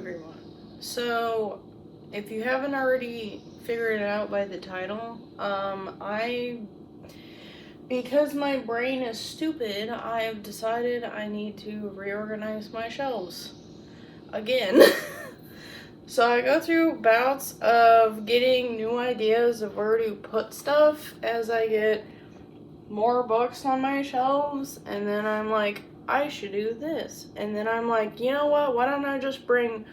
everyone. So, if you haven't already figured it out by the title, because my brain is stupid, I have decided I need to reorganize my shelves again. So I go through bouts of getting new ideas of where to put stuff as I get more books on my shelves, and then I'm like, I should do this. And then I'm like, you know what? Why don't I just bring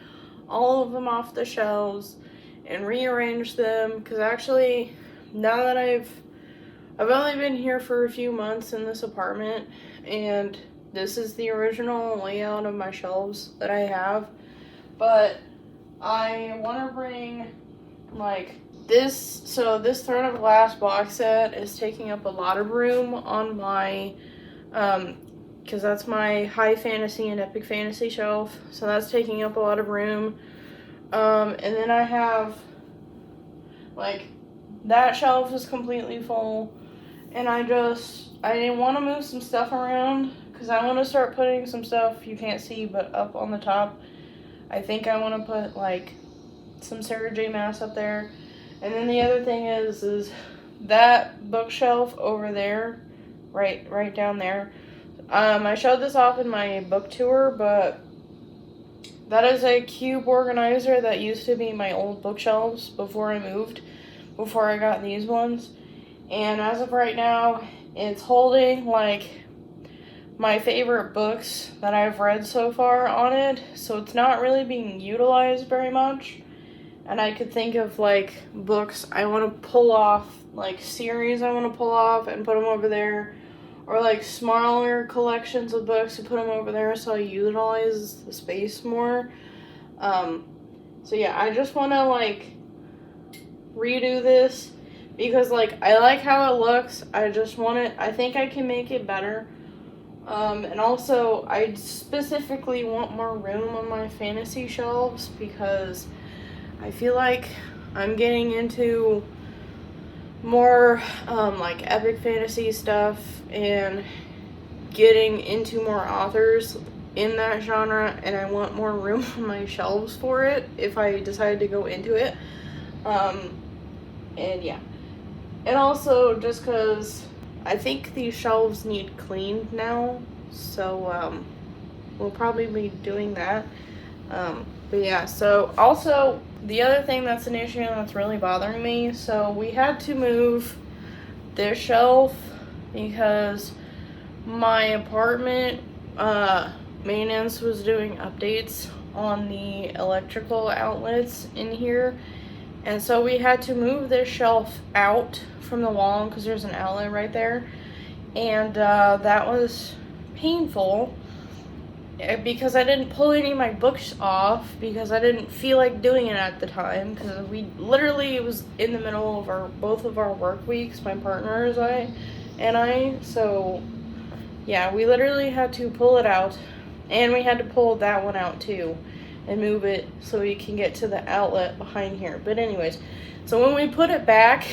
all of them off the shelves and rearrange them? Because actually, now that I've only been here for a few months in this apartment, and this is the original layout of my shelves that I have, but I want to bring like this. So this Throne of Glass box set is taking up a lot of room on my because that's my high fantasy and epic fantasy shelf, so that's taking up a lot of room. And then I have like that shelf is completely full, and I didn't want to move some stuff around because I want to start putting some stuff you can't see but up on the top. I think I want to put like some Sarah J Maas up there. And then the other thing is that bookshelf over there, right down there. I showed this off in my book tour, but that is a cube organizer that used to be my old bookshelves before I got these ones. And as of right now, it's holding like my favorite books that I've read so far on it, so it's not really being utilized very much. And I could think of like books I want to pull off, like series I want to pull off and put them over there, or like smaller collections of books and put them over there so I utilize the space more. So yeah, I just want to like redo this because like I like how it looks. I think I can make it better. And also, I specifically want more room on my fantasy shelves because I feel like I'm getting into more like epic fantasy stuff and getting into more authors in that genre, and I want more room on my shelves for it if I decide to go into it. And yeah. And also, just because I think these shelves need cleaned now, so we'll probably be doing that. But yeah, so also the other thing that's an issue that's really bothering me, so we had to move this shelf because my apartment maintenance was doing updates on the electrical outlets in here, and so we had to move this shelf out from the wall because there's an outlet right there, and that was painful because I didn't pull any of my books off because I didn't feel like doing it at the time because it was in the middle of both of our work weeks, my partner and I, so yeah, we literally had to pull it out, and we had to pull that one out too and move it so we can get to the outlet behind here. But anyways, so when we put it back,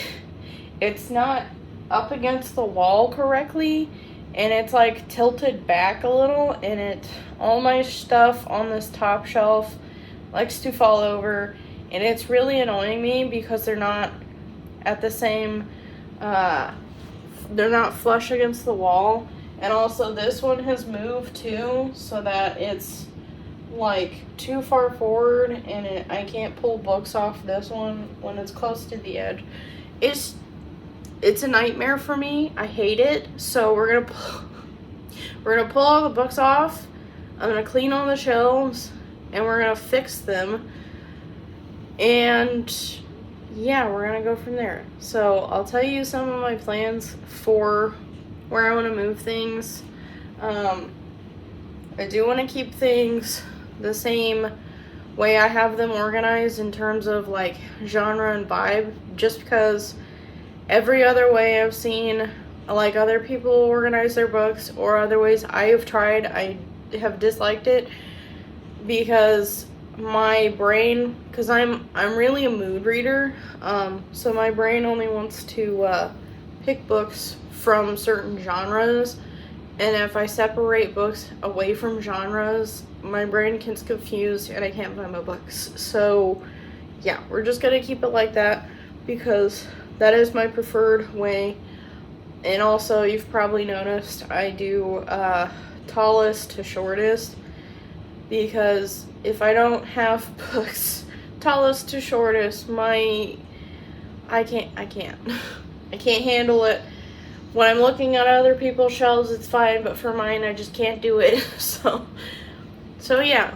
it's not up against the wall correctly, and it's like tilted back a little, and all my stuff on this top shelf likes to fall over, and it's really annoying me because they're not at the same they're not flush against the wall. And also this one has moved too, so that it's like too far forward, and I can't pull books off this one when it's close to the edge. It's a nightmare for me. I hate it. So we're gonna pull all the books off. I'm gonna clean all the shelves, and we're gonna fix them. And yeah, we're gonna go from there. So I'll tell you some of my plans for where I want to move things. I do want to keep things the same way I have them organized in terms of like genre and vibe, just because every other way I've seen like other people organize their books or other ways I have tried, I have disliked it because my brain, because I'm really a mood reader, so my brain only wants to pick books from certain genres And if I separate books away from genres, my brain gets confused and I can't find my books. So yeah, we're just gonna keep it like that because that is my preferred way. And also, you've probably noticed I do tallest to shortest, because if I don't have books tallest to shortest, I can't I can't handle it. When I'm looking at other people's shelves, it's fine, but for mine, I just can't do it. So yeah,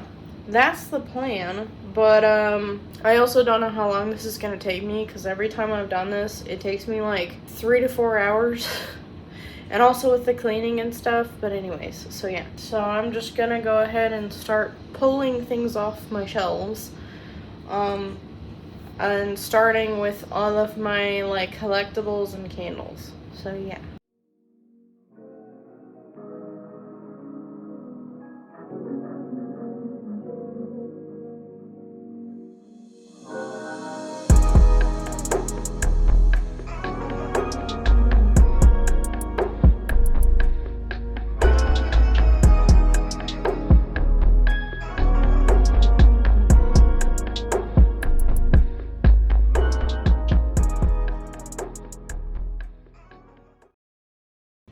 that's the plan. But I also don't know how long this is gonna take me, because every time I've done this, it takes me like 3 to 4 hours. And also with the cleaning and stuff. But anyways, so yeah. So I'm just gonna go ahead and start pulling things off my shelves. And starting with all of my like collectibles and candles. So yeah.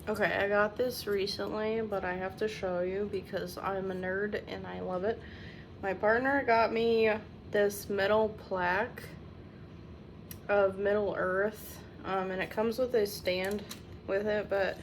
Okay, I got this recently, but I have to show you because I'm a nerd and I love it. My partner got me this metal plaque of Middle Earth, and it comes with a stand with it, but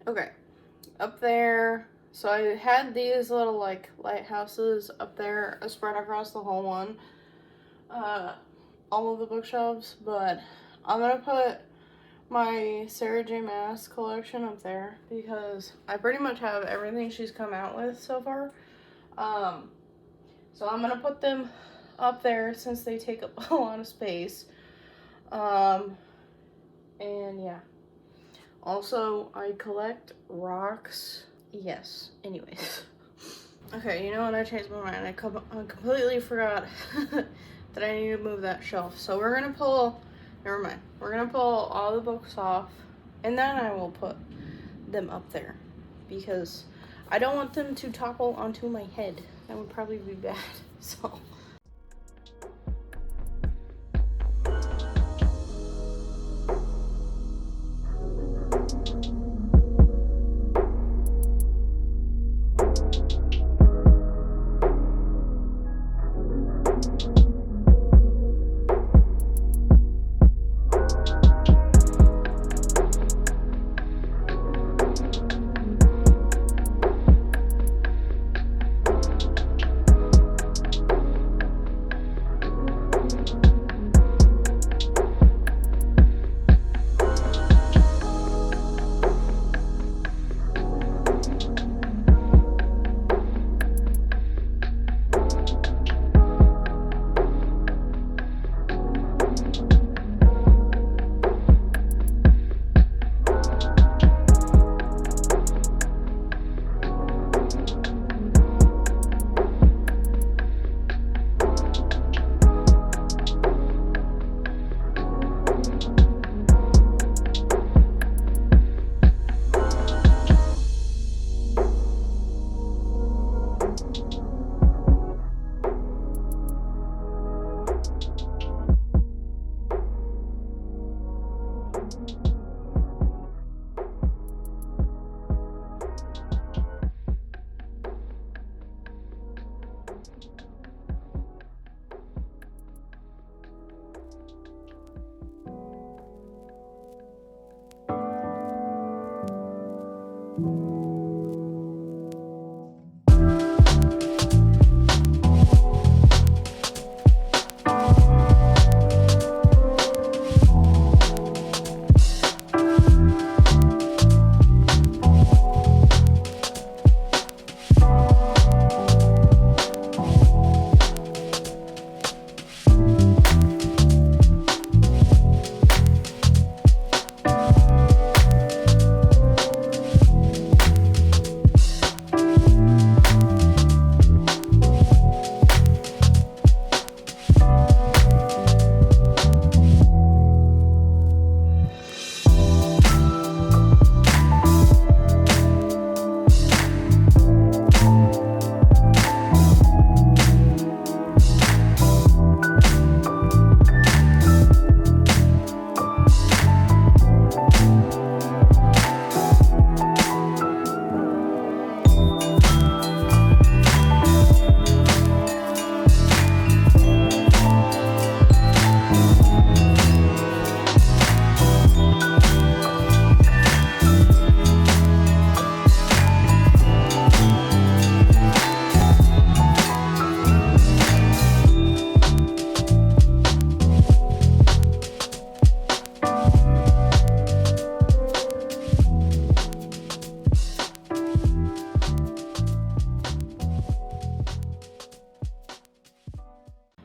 okay. Up there, so I had these little like lighthouses up there spread across the whole one, all of the bookshelves, but I'm gonna put my Sarah J. Maas collection up there because I pretty much have everything she's come out with so far. So I'm gonna put them up there since they take up a lot of space. And yeah. Also, I collect rocks. Yes. Anyways. Okay, you know what? I changed my mind. I completely forgot that I need to move that shelf. So we're gonna pull. Never mind. We're gonna pull all the books off, and then I will put them up there because I don't want them to topple onto my head. That would probably be bad. So.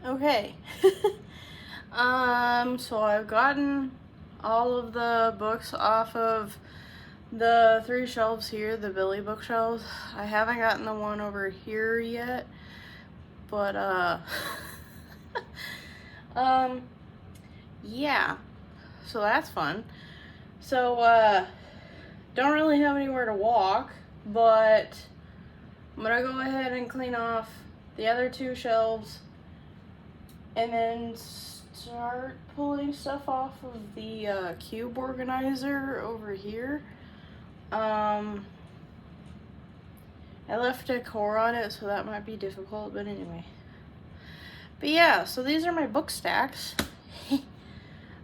Okay. So I've gotten all of the books off of the 3 shelves here, the Billy bookshelves. I haven't gotten the one over here yet, but yeah. So that's fun. So don't really have anywhere to walk, but I'm gonna go ahead and clean off the other 2 shelves and then start pulling stuff off of the cube organizer over here. I left decor on it, so that might be difficult, but anyway. But yeah, so these are my book stacks.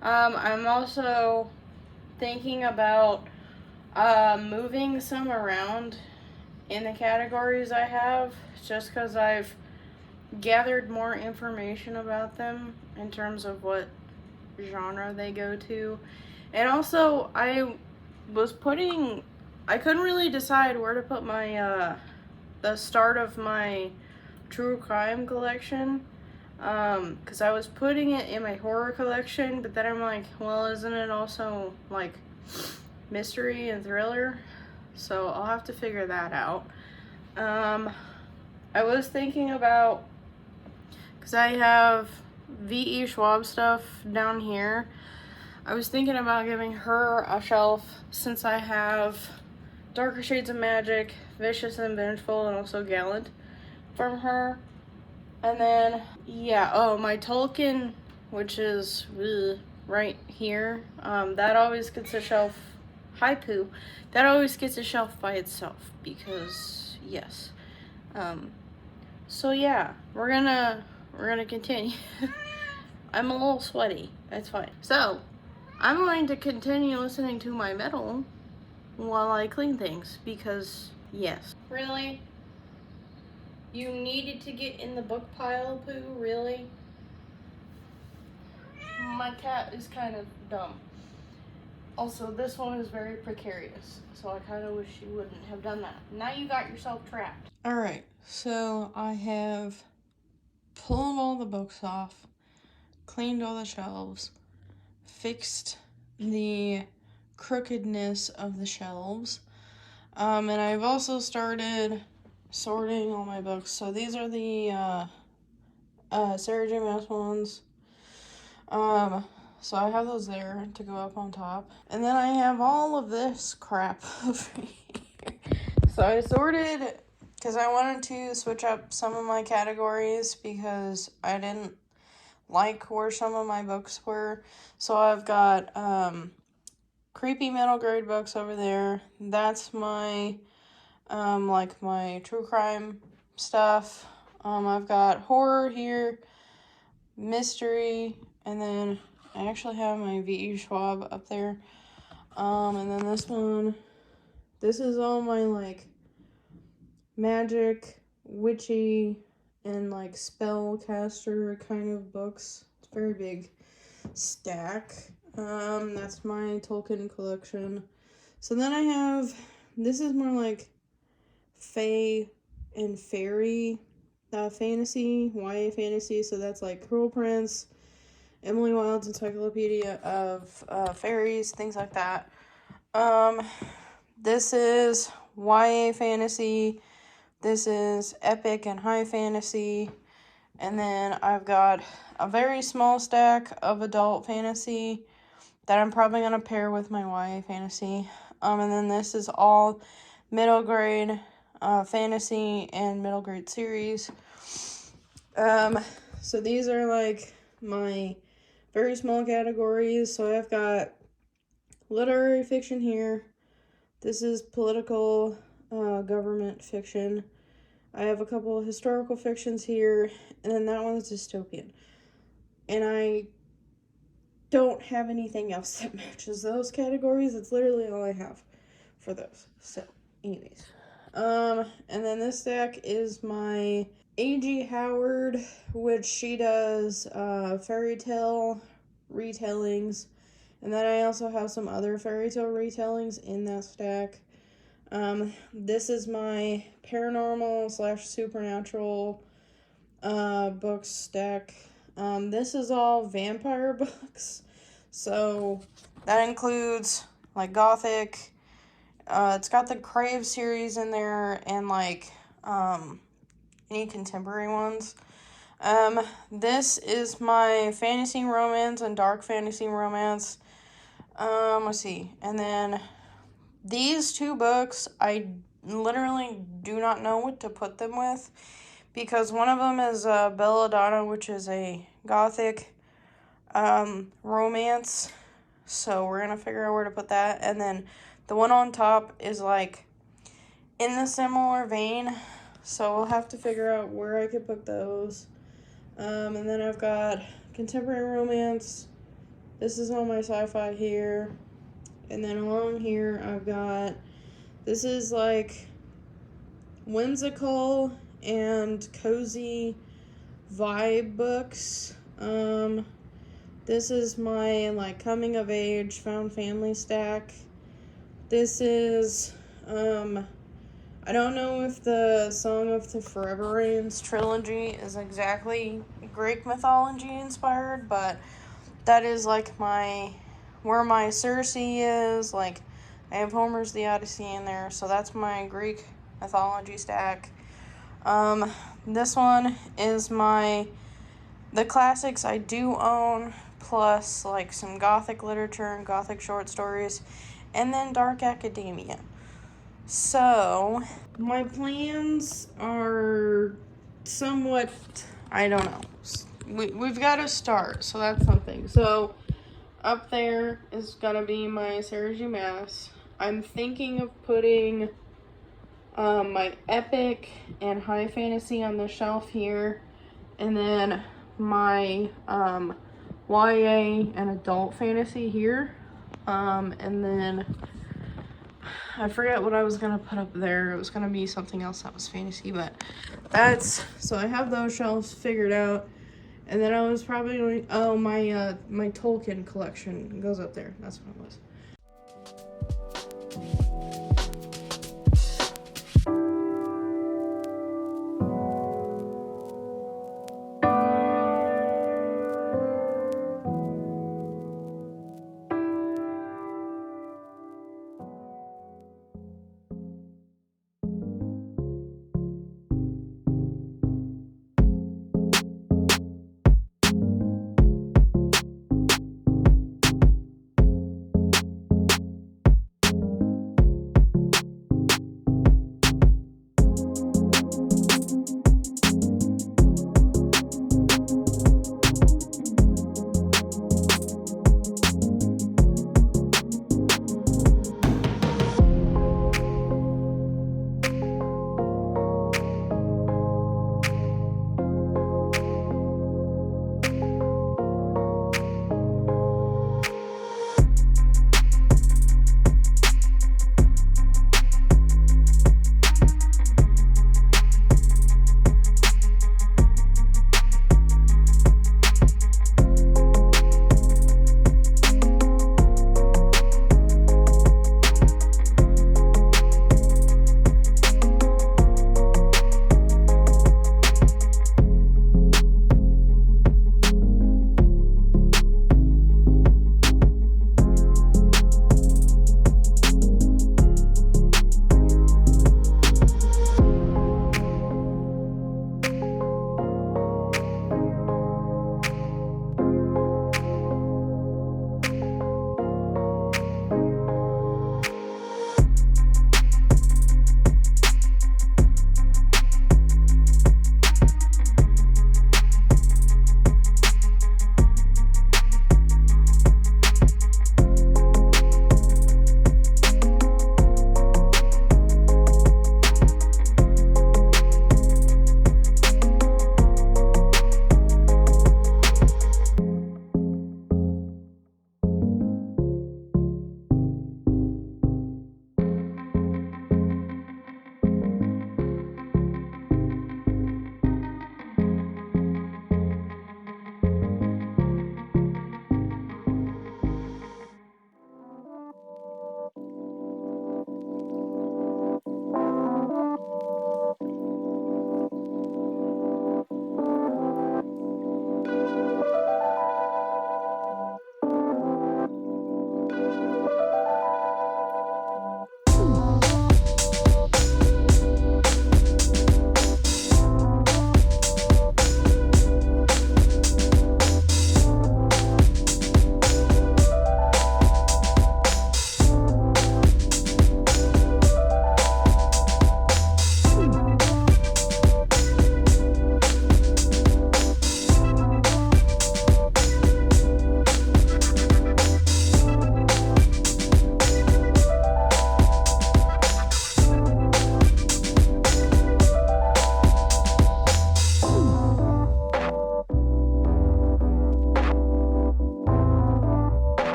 I'm also thinking about moving some around in the categories I have, just because I've gathered more information about them in terms of what genre they go to. And also, I couldn't really decide where to put my the start of my true crime collection, because I was putting it in my horror collection, but then I'm like, well, isn't it also like mystery and thriller? So I'll have to figure that out. I was thinking about, because I have V.E. Schwab stuff down here, I was thinking about giving her a shelf, since I have Darker Shades of Magic, Vicious and Vengeful, and also Gallant from her. And then, yeah, oh, my Tolkien, which is right here, that always gets a shelf. Hi, Pooh. That always gets a shelf by itself, because, yes. So yeah, we're gonna continue. I'm a little sweaty. That's fine. So, I'm going to continue listening to my metal while I clean things, because, yes. Really? You needed to get in the book pile, Pooh? Really? My cat is kind of dumb. Also, this one is very precarious, so I kind of wish you wouldn't have done that. Now you got yourself trapped. Alright, so I have pulled all the books off, cleaned all the shelves, fixed the crookedness of the shelves, and I've also started sorting all my books. So these are the Sarah J. Maas ones. So I have those there to go up on top. And then I have all of this crap over here. So I sorted, because I wanted to switch up some of my categories, because I didn't like where some of my books were. So I've got creepy middle grade books over there. That's my like my true crime stuff. I've got horror here, mystery, and then I actually have my V.E. Schwab up there. And then this one, This is all my, like, magic, witchy, and, like, spellcaster kind of books. It's a very big stack. That's my Tolkien collection. So then I have, this is more like fae and fairy fantasy, YA fantasy. So that's like Cruel Prince, Emily Wilde's Encyclopedia of Fairies, things like that. This is YA fantasy. This is epic and high fantasy. And then I've got a very small stack of adult fantasy that I'm probably going to pair with my YA fantasy. And then this is all middle grade fantasy and middle grade series. So these are like my very small categories. So I've got literary fiction here. This is political government fiction. I have a couple of historical fictions here, and then that one's dystopian. And I don't have anything else that matches those categories. It's literally all I have for those. So, anyways. And then this stack is my A.G. Howard, which she does fairy tale retellings. And then I also have some other fairy tale retellings in that stack. This is my paranormal / supernatural book stack. This is all vampire books. So that includes like gothic. It's got the Crave series in there and like any contemporary ones. This is my fantasy romance and dark fantasy romance. Let's see. And then these two books, I literally do not know what to put them with, because one of them is Belladonna, which is a gothic romance, so we're going to figure out where to put that. And then the one on top is like in the similar vein, so we'll have to figure out where I could put those. And then I've got contemporary romance. This is all my sci-fi here. And then along here, I've got, this is like whimsical and cozy vibe books. This is my like coming of age found family stack. This is, I don't know if the Song of the Forever Rains trilogy is exactly Greek mythology inspired, but that is like where my Circe is. Like, I have Homer's The Odyssey in there, so that's my Greek mythology stack. This one is the classics I do own, plus like some gothic literature and gothic short stories, and then dark academia. So my plans are somewhat, I don't know. We've got to start, so that's something. So up there is gonna be my Sarah G. Maas. I'm thinking of putting my epic and high fantasy on the shelf here, and then my YA and adult fantasy here, and then I forget what I was gonna put up there. It was gonna be something else that was fantasy, but so I have those shelves figured out. And then I was probably going, my Tolkien collection goes up there. That's what it was.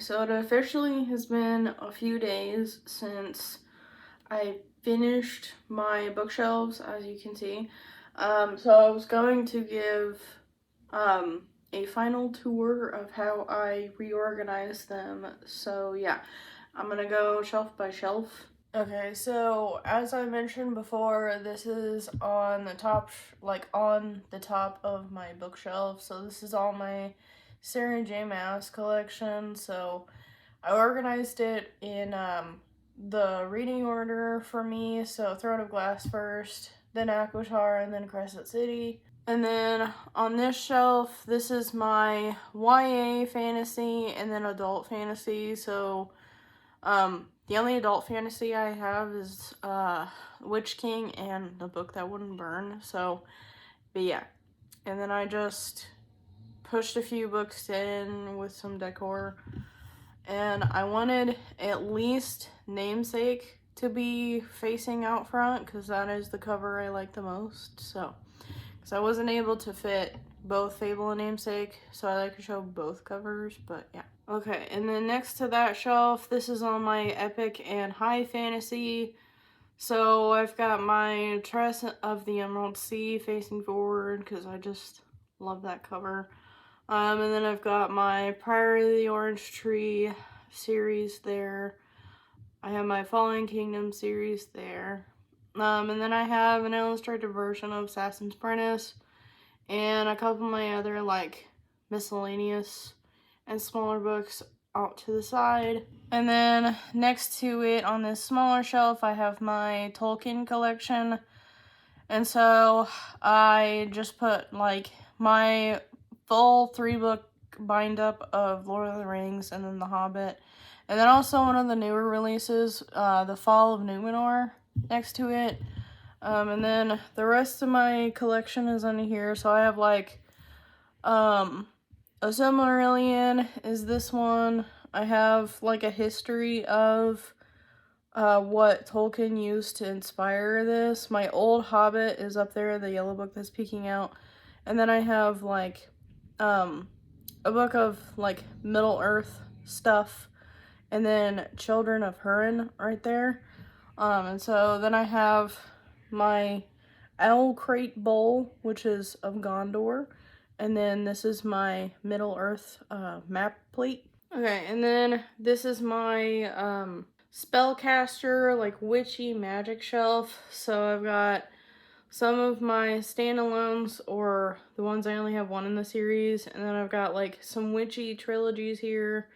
so it officially has been a few days since I finished my bookshelves, as you can see. So I was going to give a final tour of how I reorganize them. So yeah, I'm gonna go shelf by shelf. Okay, so as I mentioned before, this is on the top, on the top of my bookshelf. So this is all my Sarah J. Maas collection. So I organized it in the reading order for me. So Throne of Glass first, then Aquatar, and then Crescent City. And then on this shelf, this is my YA fantasy and then adult fantasy. So the only adult fantasy I have is Witch King and The Book That Wouldn't Burn. So, but yeah. And then I just pushed a few books in with some decor. And I wanted at least Namesake to be facing out front because that is the cover I like the most. So, because I wasn't able to fit both Fable and Namesake, so I like to show both covers, but yeah. Okay, and then next to that shelf, this is on my epic and high fantasy. So I've got my Tress of the Emerald Sea facing forward because I just love that cover. And then I've got my Priory of the Orange Tree series there. I have my Fallen Kingdom series there. And then I have an illustrated version of Assassin's Apprentice and a couple of my other miscellaneous and smaller books out to the side. And then next to it on this smaller shelf, I have my Tolkien collection. And so I just put my full 3-book bind up of Lord of the Rings and then The Hobbit. And then also one of the newer releases, The Fall of Numenor, next to it. And then the rest of my collection is under here. So I have a Silmarillion is this one. I have a history of what Tolkien used to inspire this. My old Hobbit is up there, the yellow book that's peeking out. And then I have a book of Middle Earth stuff. And then Children of Húrin right there. And so then I have my Owl Crate Bowl, which is of Gondor. And then this is my Middle Earth map plate. Okay, and then this is my spellcaster, witchy magic shelf. So I've got some of my standalones, or the ones I only have one in the series. And then I've got some witchy trilogies here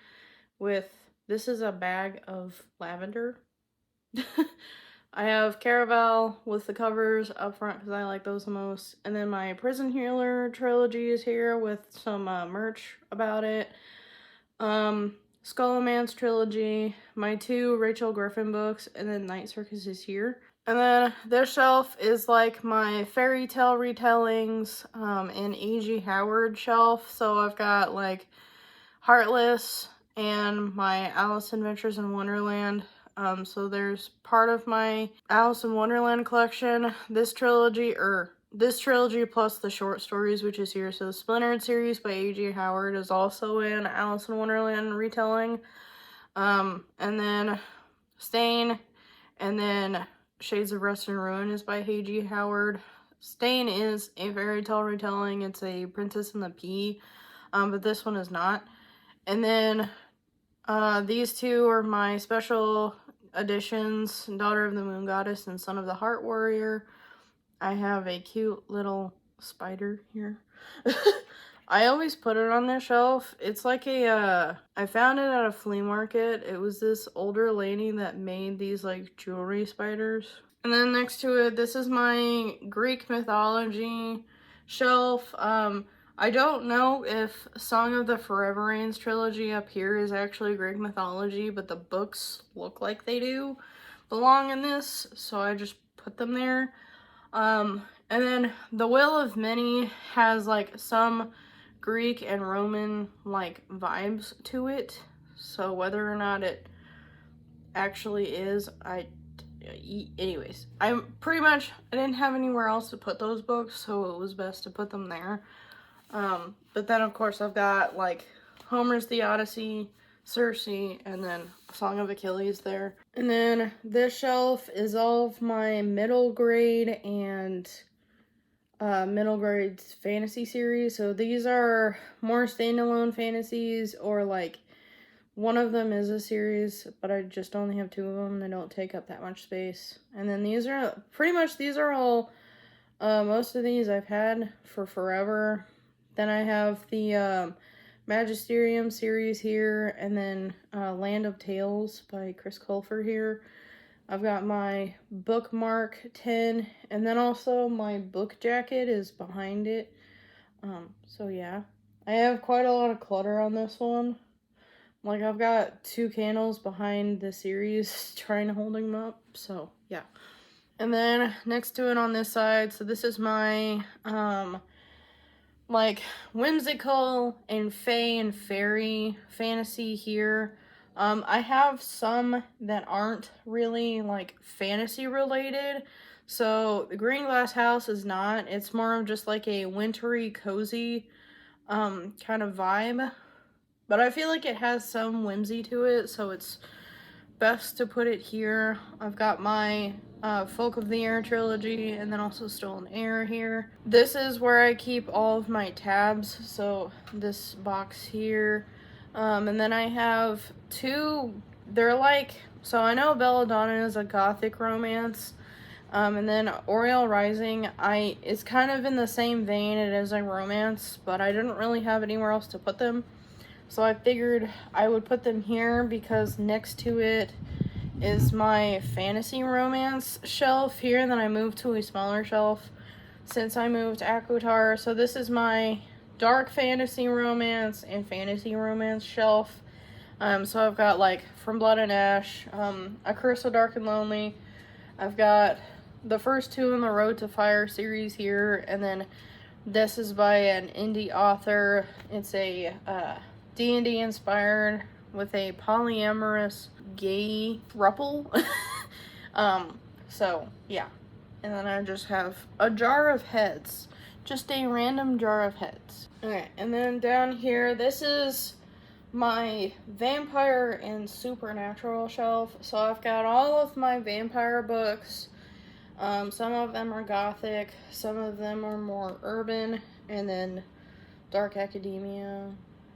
with, this is a bag of lavender. I have Caraval with the covers up front because I like those the most. And then my Prison Healer trilogy is here with some merch about it. Skullman's trilogy, my 2 Rachel Griffin books, and then Night Circus is here. And then this shelf is my fairy tale retellings and A.G. Howard shelf. So I've got Heartless and my Alice Adventures in Wonderland. So there's part of my Alice in Wonderland collection, this trilogy plus the short stories, which is here. So the Splintered series by A.G. Howard is also in Alice in Wonderland retelling. And then Stain, and then Shades of Rust and Ruin is by A.G. Howard. Stain is a fairy tale retelling. It's a Princess and the Pea, but this one is not. And then these 2 are my special editions, Daughter of the Moon Goddess and Son of the Heart Warrior. I have a cute little spider here. I always put it on this shelf. It's I found it at a flea market. It was this older lady that made these jewelry spiders. And then next to it, this is my Greek mythology shelf. I don't know if Song of the Forever Rains trilogy up here is actually Greek mythology, but the books look like they do belong in this, so I just put them there. And then The Will of Many has some Greek and Roman vibes to it, so whether or not it actually is, anyways, I didn't have anywhere else to put those books, so it was best to put them there. But then of course I've got Homer's The Odyssey, Circe, and then Song of Achilles there. And then this shelf is all of my middle grade and middle grade fantasy series. So these are more standalone fantasies, or like one of them is a series, but I just only have two of them. They don't take up that much space. And then these are pretty much, these are all, most of these I've had for forever. Then I have the Magisterium series here, and then Land of Tales by Chris Colfer here. I've got my bookmark 10, and then also my book jacket is behind it. So yeah. I have quite a lot of clutter on this one. Like, I've got 2 candles behind the series trying to hold them up, so yeah. And then next to it on this side, so this is my like whimsical and fae and fairy fantasy here. I have some that aren't really like fantasy related. So the Green Glass House is not. It's more of just like a wintry, cozy kind of vibe. But I feel like it has some whimsy to it, so it's best to put it here. I've got my Folk of the Air trilogy, and then also Stolen Air here. This is where I keep all of my tabs, so this box here. And then I have 2, they're like, so I know Belladonna is a gothic romance, and then Reorganizing, it's kind of in the same vein. It is a romance, but I didn't really have anywhere else to put them. So I figured I would put them here because next to it is my fantasy romance shelf here, and then I moved to a smaller shelf since I moved to Aquatar. So this is my dark fantasy romance and fantasy romance shelf. So I've got like From Blood and Ash, A Curse so Dark and Lonely. I've got the first 2 in the Road to Fire series here, and then this is by an indie author. It's a D&D inspired with a polyamorous gay throuple. So yeah. And then I just have a jar of heads. Just a random jar of heads. Okay, and then down here, this is my vampire and supernatural shelf. So I've got all of my vampire books. Some of them are gothic, some of them are more urban, and then dark academia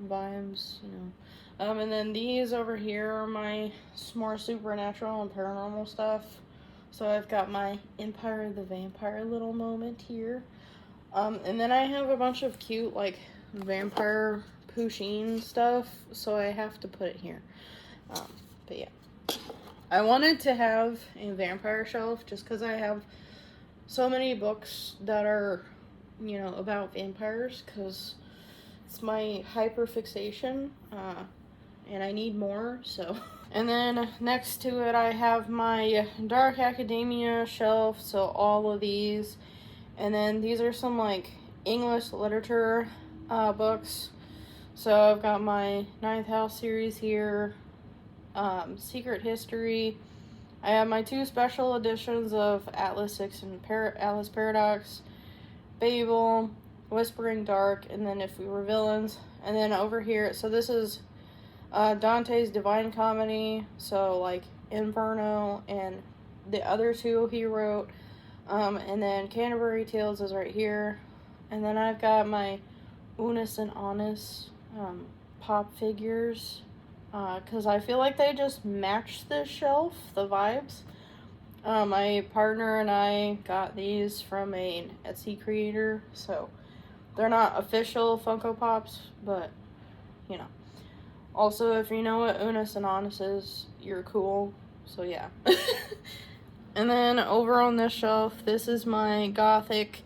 vibes, you know. And then these over here are my more supernatural and paranormal stuff. So I've got my Empire of the Vampire little moment here. And then I have a bunch of cute, like, vampire Pusheen stuff, so I have to put it here. But yeah. I wanted to have a vampire shelf just because I have so many books that are, you know, about vampires, because it's my hyperfixation, and I need more, so. And then next to it, I have my Dark Academia shelf, so all of these. And then these are some, like, English literature books. So I've got my Ninth House series here, Secret History. I have my 2 special editions of Atlas 6 and Atlas Paradox, Babel, Whispering Dark, and then If We Were Villains. And then over here, so this is Dante's Divine Comedy, so like Inferno and the other 2 he wrote. And then Canterbury Tales is right here. And then I've got my Unis and Honest pop figures, because I feel like they just match this shelf, the vibes. My partner and I got these from an Etsy creator, so they're not official Funko Pops, but, you know. Also, if you know what Unis and Honest is, you're cool, so yeah. And then over on this shelf, this is my Gothic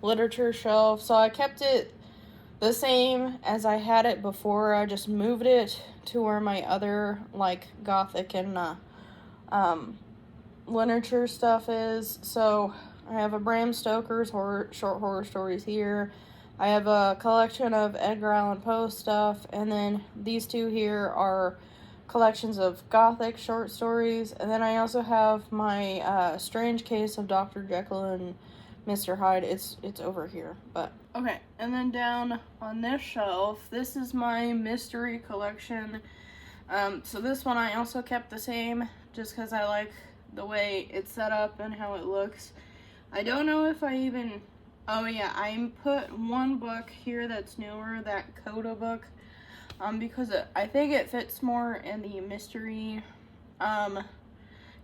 literature shelf. So I kept it the same as I had it before. I just moved it to where my other, like, Gothic and literature stuff is. So I have a Bram Stoker's short horror stories here. I have a collection of Edgar Allan Poe stuff, and then these 2 here are collections of Gothic short stories. And then I also have my Strange Case of Dr. Jekyll and Mr. Hyde. It's over here, but okay. And then down on this shelf, this is my mystery collection. So this one I also kept the same, just because I like the way it's set up and how it looks. I don't know if I even, oh yeah, I put one book here that's newer, that Coda book, because I think it fits more in the mystery,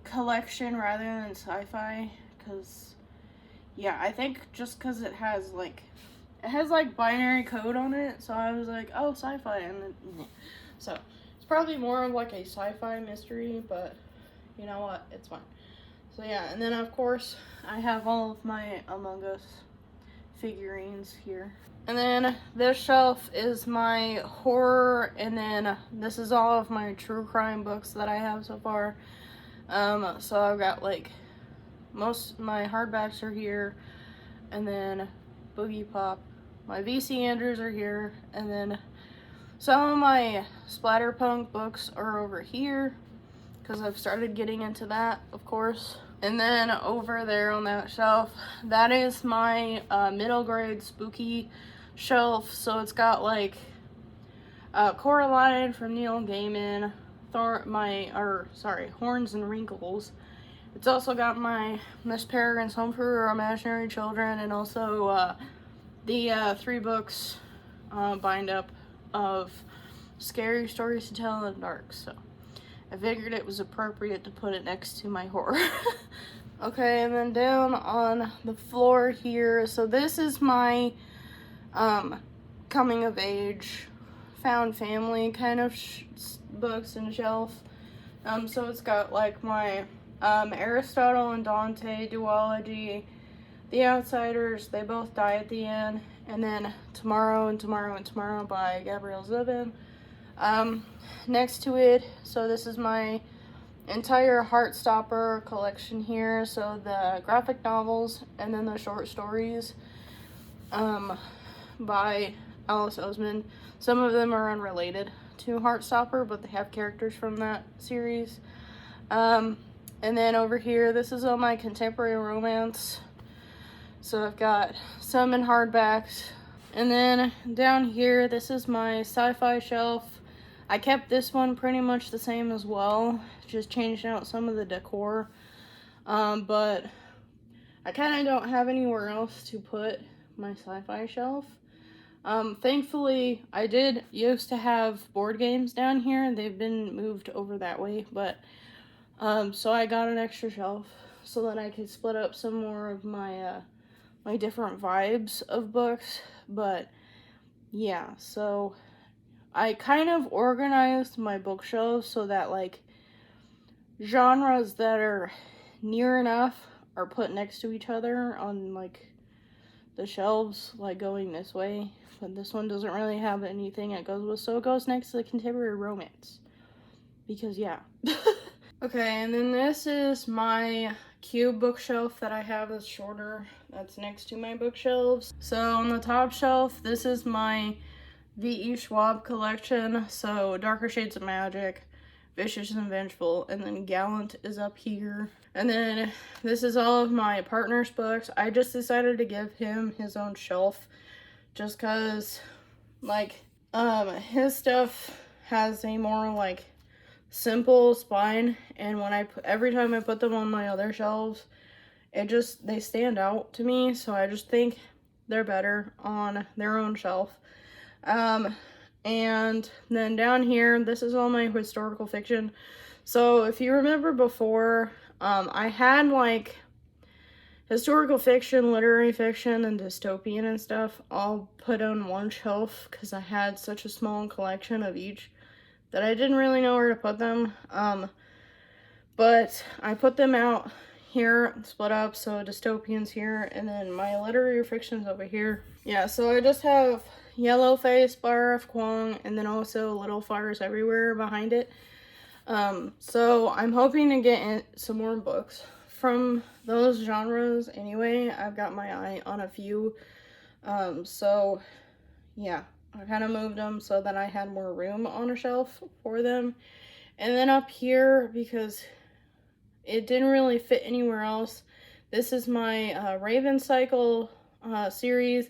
collection rather than sci-fi, because, yeah, I think just because it has like binary code on it, so I was like, oh, sci-fi, and then, so it's probably more of like a sci-fi mystery, but you know what, it's fine. So yeah, and then of course I have all of my Among Us figurines here. And then this shelf is my horror, and then this is all of my true crime books that I have so far. So I've got like most my hardbacks are here, and then Boogie Pop. My VC Andrews are here, and then some of my splatterpunk books are over here, because I've started getting into that, of course. And then over there on that shelf, that is my middle grade spooky shelf. So it's got like Coraline from Neil Gaiman, Horns and Wrinkles. It's also got my Miss Peregrine's Home for Imaginary Children, and also the 3 books bind up of Scary Stories to Tell in the Dark. So I figured it was appropriate to put it next to my horror. Okay, and then down on the floor here, so this is my coming of age, found family kind of books and shelf. So it's got like my Aristotle and Dante duology, The Outsiders, They Both Die at the End, and then Tomorrow and Tomorrow and Tomorrow by Gabrielle Zubin. Next to it, so this is my entire Heartstopper collection here, so the graphic novels and then the short stories by Alice Oseman. Some of them are unrelated to Heartstopper, but they have characters from that series. And then over here, this is all my contemporary romance. So I've got some in hardbacks. And then down here, this is my sci-fi shelf. I kept this one pretty much the same as well, just changed out some of the decor. But I kind of don't have anywhere else to put my sci-fi shelf. Thankfully, I did used to have board games down here. They've been moved over that way, but so I got an extra shelf so that I could split up some more of my my different vibes of books. But yeah, so I kind of organized my bookshelves so that like genres that are near enough are put next to each other on like the shelves, like going this way. But this one doesn't really have anything it goes with, so it goes next to the contemporary romance. Because yeah. Okay, and then this is my cube bookshelf that I have that's shorter. That's next to my bookshelves. So on the top shelf, this is my V.E. Schwab collection. So Darker Shades of Magic, Vicious and Vengeful, and then Gallant is up here. And then this is all of my partner's books. I just decided to give him his own shelf just because, like, his stuff has a more, like, simple spine, and when every time I put them on my other shelves, they stand out to me, so I just think they're better on their own shelf. And then down here, this is all my historical fiction. So if you remember before, I had like historical fiction, literary fiction, and dystopian and stuff all put on one shelf because I had such a small collection of each that I didn't really know where to put them. But I put them out here, split up, so dystopian's here, and then my literary fiction's over here. Yeah, so I just have Yellowface by R.F. Kuang, and then also Little Fires Everywhere behind it. So I'm hoping to get some more books from those genres anyway. I've got my eye on a few. So yeah, I kind of moved them so that I had more room on a shelf for them. And then up here, because it didn't really fit anywhere else, this is my Raven Cycle series,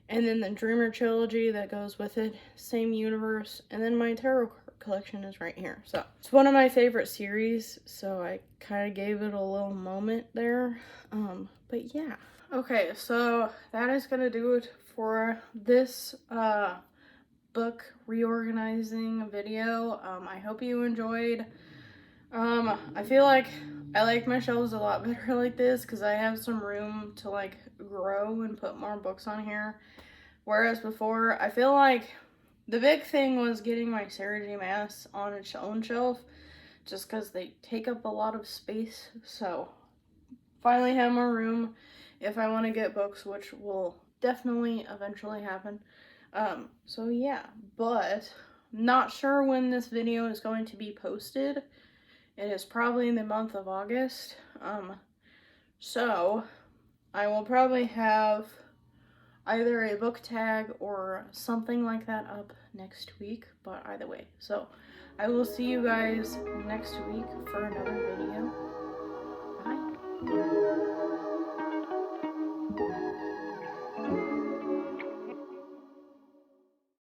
and then the Dreamer trilogy that goes with it, same universe, and then my tarot collection is right here. So it's one of my favorite series, so I kind of gave it a little moment there. But yeah. Okay, so that is gonna do it for this book reorganizing video. I hope you enjoyed. I feel like I like my shelves a lot better like this because I have some room to like grow and put more books on here. Whereas before, I feel like the big thing was getting my Sarah J. Maas on its own shelf just because they take up a lot of space. So finally have more room if I want to get books, which will definitely eventually happen. So yeah, but not sure when this video is going to be posted. It is probably in the month of August. So I will probably have either a book tag or something like that up next week, but either way. So I will see you guys next week for another video. Bye.